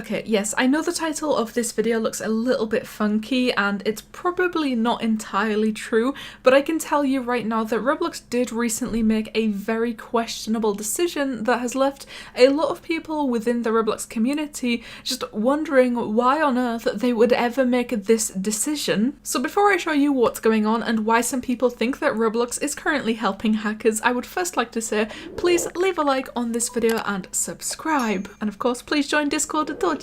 Okay, yes, I know the title of this video looks a little bit funky and it's probably not entirely true, but I can tell you right now that Roblox did recently make a very questionable decision that has left a lot of people within the Roblox community just wondering why on earth they would ever make this decision. So before I show you what's going on and why some people think that Roblox is currently helping hackers, I would first like to say please leave a like on this video and subscribe. And of course, please join discord.gg/ChloeGames.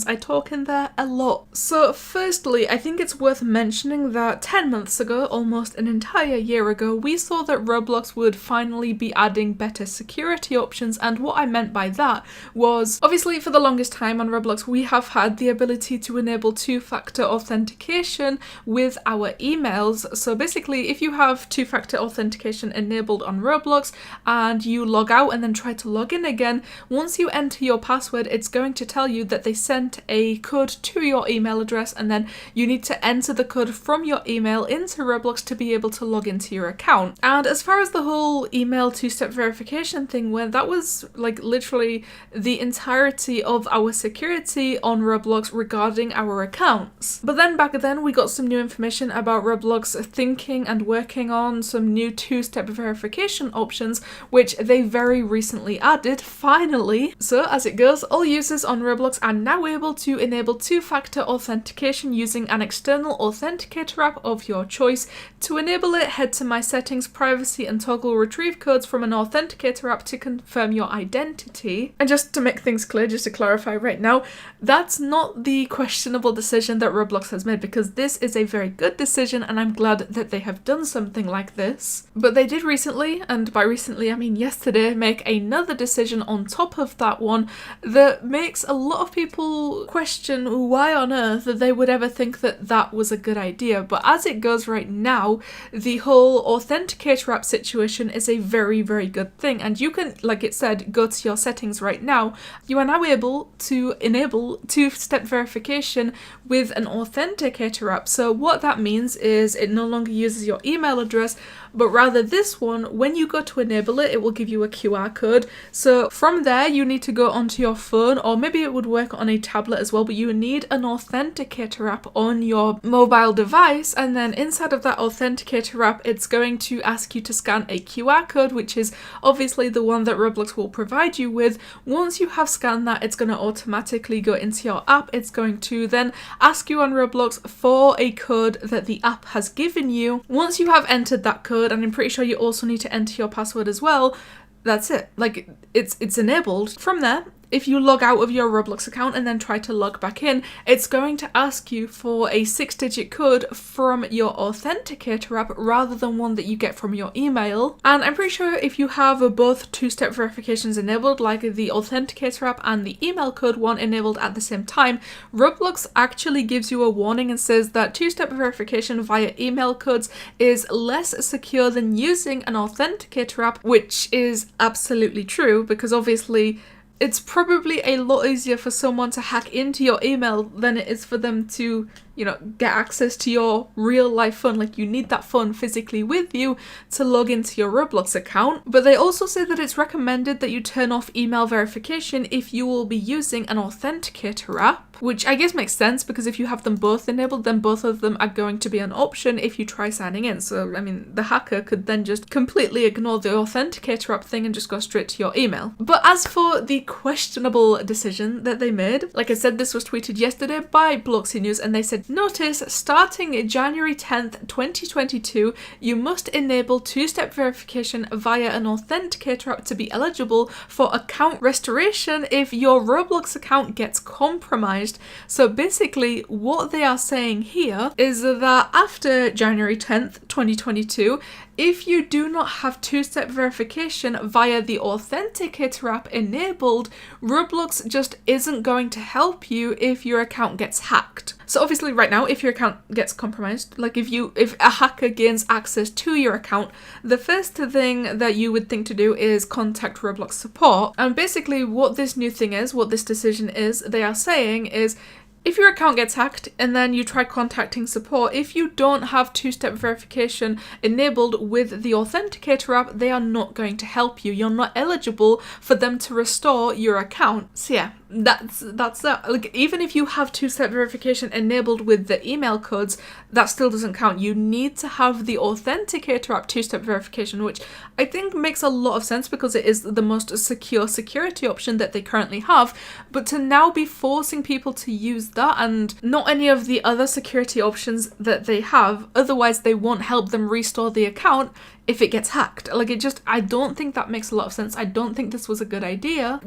I talk in there a lot. So firstly, I think it's worth mentioning that 10 months ago, almost an entire year ago, we saw that Roblox would finally be adding better security options, and what I meant by that was, obviously for the longest time on Roblox we have had the ability to enable two-factor authentication with our emails. So basically if you have two-factor authentication enabled on Roblox and you log out and then try to log in again, once you enter your password it's going to tell you that they sent a code to your email address, and then you need to enter the code from your email into Roblox to be able to log into your account. And as far as the whole email two-step verification thing went, that was like literally the entirety of our security on Roblox regarding our accounts. But then back then we got some new information about Roblox thinking and working on some new two-step verification options, which they very recently added, finally. So as it goes, all users on Roblox are now able to enable two-factor authentication using an external authenticator app of your choice. To enable it, head to My Settings, Privacy and toggle Retrieve codes from an authenticator app to confirm your identity. And just to make things clear, just to clarify right now, that's not the questionable decision that Roblox has made, because this is a very good decision and I'm glad that they have done something like this. But they did recently, and by recently I mean yesterday, make another decision on top of that one that makes a lot of people question why on earth they would ever think that that was a good idea. But as it goes right now, the whole authenticator app situation is a very, very good thing, and you can, like it said, go to your settings right now. You are now able to enable two-step verification with an authenticator app. So what that means is it no longer uses your email address, but rather this one, when you go to enable it, it will give you a QR code. So from there you need to go onto your phone, or maybe it would work on a tablet as well, but you need an authenticator app on your mobile device, and then inside of that authenticator app it's going to ask you to scan a QR code, which is obviously the one that Roblox will provide you with. Once you have scanned that, it's going to automatically go into your app. It's going to then ask you on Roblox for a code that the app has given you. Once you have entered that code, and I'm pretty sure you also need to enter your password as well, that's it. Like, it's enabled. From there, if you log out of your Roblox account and then try to log back in, it's going to ask you for a 6-digit code from your authenticator app rather than one that you get from your email. And I'm pretty sure if you have both two-step verifications enabled, like the authenticator app and the email code one enabled at the same time, Roblox actually gives you a warning and says that two-step verification via email codes is less secure than using an authenticator app, which is absolutely true, because obviously it's probably a lot easier for someone to hack into your email than it is for them to, you know, get access to your real life phone. Like, you need that phone physically with you to log into your Roblox account. But they also say that it's recommended that you turn off email verification if you will be using an authenticator app, which I guess makes sense, because if you have them both enabled, then both of them are going to be an option if you try signing in. So, I mean, the hacker could then just completely ignore the authenticator app thing and just go straight to your email. But as for the questionable decision that they made, like I said, this was tweeted yesterday by Bloxy News, and they said, notice, starting January 10th, 2022, you must enable two-step verification via an authenticator app to be eligible for account restoration if your Roblox account gets compromised. So basically what they are saying here is that after January 10th, 2022, if you do not have two-step verification via the authenticator app enabled, Roblox just isn't going to help you if your account gets hacked. So obviously right now, if your account gets compromised, like if a hacker gains access to your account, the first thing that you would think to do is contact Roblox support. And basically what this new thing is, what this decision is, they are saying is, if your account gets hacked and then you try contacting support, if you don't have two-step verification enabled with the authenticator app, they are not going to help you. You're not eligible for them to restore your account. So yeah, that's like, even if you have two-step verification enabled with the email codes, that still doesn't count. You need to have the authenticator app two-step verification, which I think makes a lot of sense because it is the most secure security option that they currently have. But to now be forcing people to use that and not any of the other security options that they have, otherwise they won't help them restore the account if it gets hacked. Like, I don't think that makes a lot of sense. I don't think this was a good idea.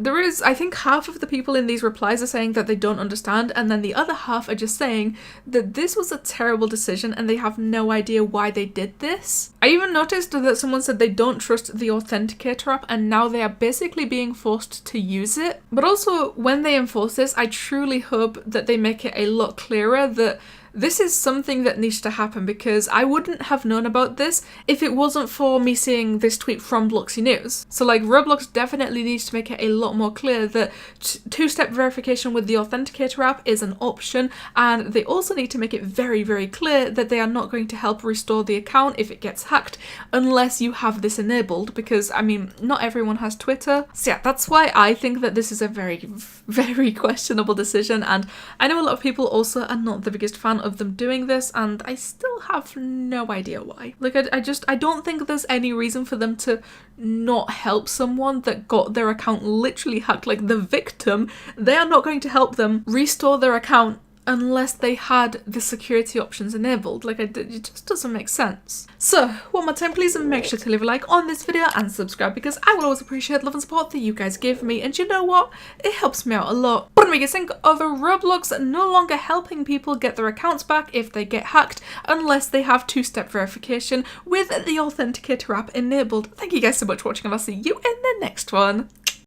I think half of the people in these replies are saying that they don't understand, and then the other half are just saying that this was a terrible decision and they have no idea why they did this. I even noticed that someone said they don't trust the authenticator app and now they are basically being forced to use it. But also, when they enforce this, I truly hope that they make it a lot clearer that this is something that needs to happen, because I wouldn't have known about this if it wasn't for me seeing this tweet from Bloxy News. So like, Roblox definitely needs to make it a lot more clear that two-step verification with the authenticator app is an option, and they also need to make it very, very clear that they are not going to help restore the account if it gets hacked unless you have this enabled, because I mean, not everyone has Twitter. So yeah, that's why I think that this is a very, very questionable decision, and I know a lot of people also are not the biggest fan of them doing this, and I still have no idea why. Like, I don't think there's any reason for them to not help someone that got their account literally hacked. Like, the victim, they are not going to help them restore their account unless they had the security options enabled. Like, it just doesn't make sense. So, one more time, please make sure to leave a like on this video and subscribe, because I will always appreciate love and support that you guys give me, and you know what? It helps me out a lot. What do you think of Roblox no longer helping people get their accounts back if they get hacked unless they have two-step verification with the authenticator app enabled? Thank you guys so much for watching, and I'll see you in the next one.